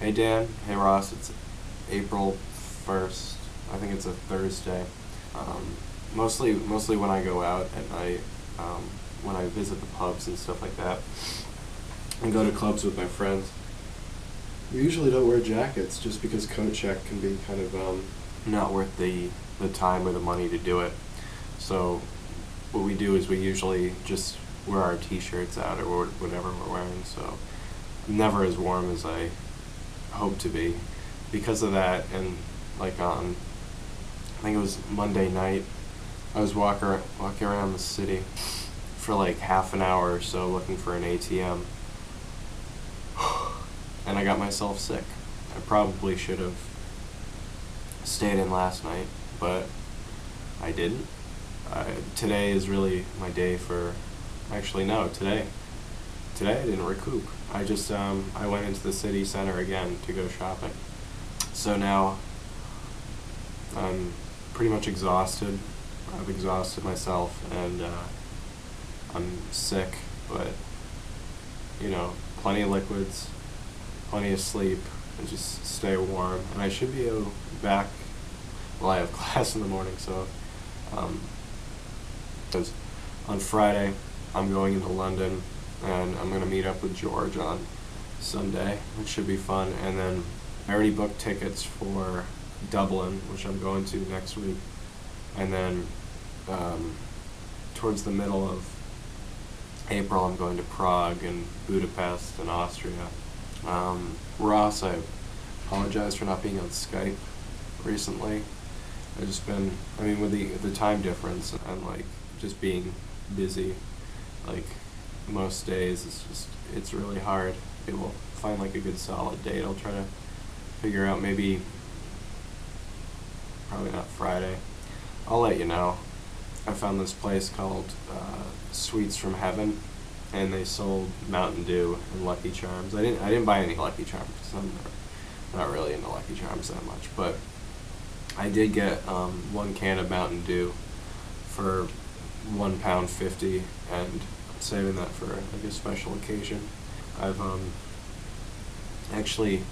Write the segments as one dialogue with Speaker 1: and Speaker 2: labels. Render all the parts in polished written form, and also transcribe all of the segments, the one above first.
Speaker 1: Hey Dan, hey Ross, it's April 1st. I think it's a Thursday. Um, mostly when I go out at night, um, when I visit the pubs and stuff like that, and go to clubs with my friends. We usually don't wear jackets just because coat check can be kind of not worth the time or the money to do it. So what we do is we usually just wear our t-shirts out or whatever we're wearing. So I'm never as warm as I hope to be because of that. And like on, I think it was Monday night, I was walking around the city for like half an hour or so looking for an ATM, and I got myself sick. I probably should have stayed in last night, but I didn't. Today is really my day for. Actually, no. Today I didn't recoup. I just I went into the city center again to go shopping. So now I'm pretty much exhausted. I've exhausted myself, and I'm sick, but plenty of liquids, plenty of sleep, and just stay warm. And I should be back. Well, I have class in the morning, so um, 'cause on Friday I'm going into London, and I'm gonna meet up with George on Sunday, which should be fun. And then I already booked tickets for Dublin, which I'm going to next week, and then um, towards the middle of April I'm going to Prague and Budapest and Austria. Ross, I apologize for not being on Skype recently. I've just been, I mean, with the time difference and like just being busy, like most days, it's really hard. It will find like a good solid date. I'll try to figure out maybe, probably not Friday. I'll let you know. I found this place called Sweets from Heaven, and they sold Mountain Dew and Lucky Charms. I didn't buy any Lucky Charms because I'm not really into Lucky Charms that much, but I did get one can of Mountain Dew for £1.50, and I'm saving that for like a special occasion. I've actually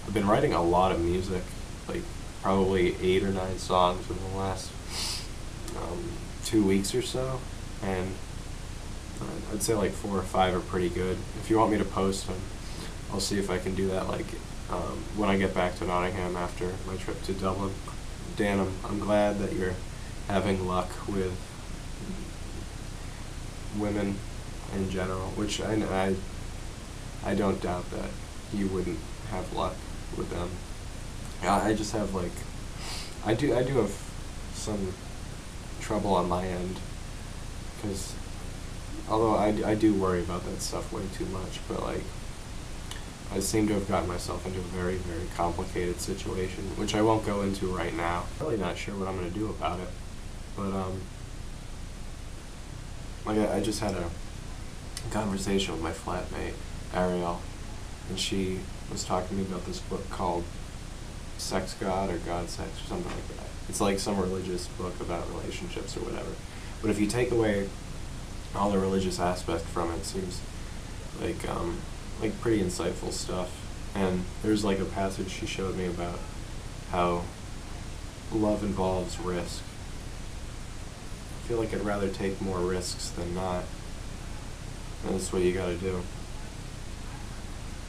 Speaker 1: I've been writing a lot of music, like probably 8 or 9 songs in the last 2 weeks or so, and I'd say like 4 or 5 are pretty good. If you want me to post them, I'll see if I can do that like when I get back to Nottingham after my trip to Dublin. Dan, I'm glad that you're having luck with women in general, which I don't doubt that you wouldn't have luck with them. I just have like I do have some trouble on my end, because although I do worry about that stuff way too much, but like I seem to have gotten myself into a very, very complicated situation, which I won't go into right now. Really not sure what I'm going to do about it, but like I just had a conversation with my flatmate Ariel, and she was talking to me about this book called Sex God or God Sex or something like that. It's like some religious book about relationships or whatever. But if you take away all the religious aspect from it, it seems like pretty insightful stuff. And there's like a passage she showed me about how love involves risk. I feel like I'd rather take more risks than not. And that's what you gotta do.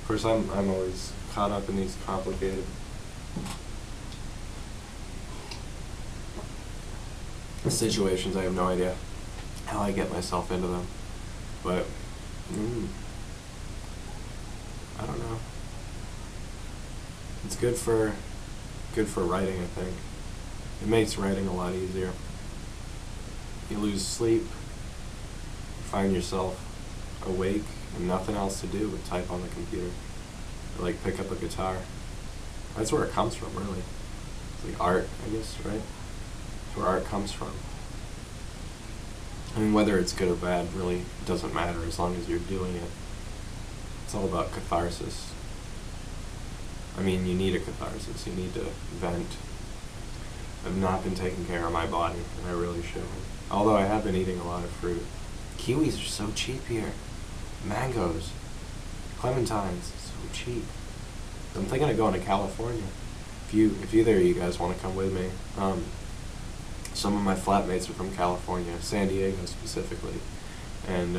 Speaker 1: Of course, I'm always caught up in these complicated situations. I have no idea how I get myself into them, but I don't know. It's good for writing, I think. It makes writing a lot easier. You lose sleep, you find yourself awake and nothing else to do but type on the computer or like pick up a guitar. That's where it comes from, really. It's like art, I guess, right? It's where art comes from. I mean, whether it's good or bad really doesn't matter as long as you're doing it. It's all about catharsis. I mean, you need a catharsis. You need to vent. I've not been taking care of my body, and I really should. Although I have been eating a lot of fruit. Kiwis are so cheap here. Mangoes. Clementines, so cheap. I'm thinking of going to California. If either of you guys want to come with me, some of my flatmates are from California, San Diego specifically, and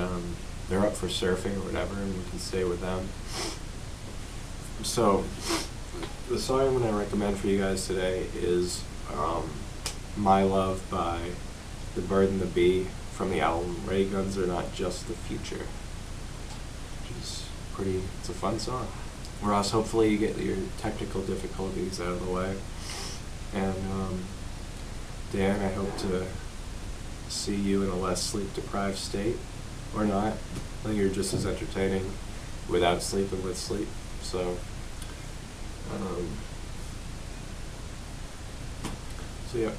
Speaker 1: they're up for surfing or whatever, and we can stay with them. So, the song I'm going to recommend for you guys today is My Love by The Bird and the Bee from the album Ray Guns Are Not Just the Future, which is it's a fun song. Ross, hopefully you get your technical difficulties out of the way. And Dan, I hope to see you in a less sleep-deprived state, or not. I think you're just as entertaining without sleep and with sleep. So, yeah.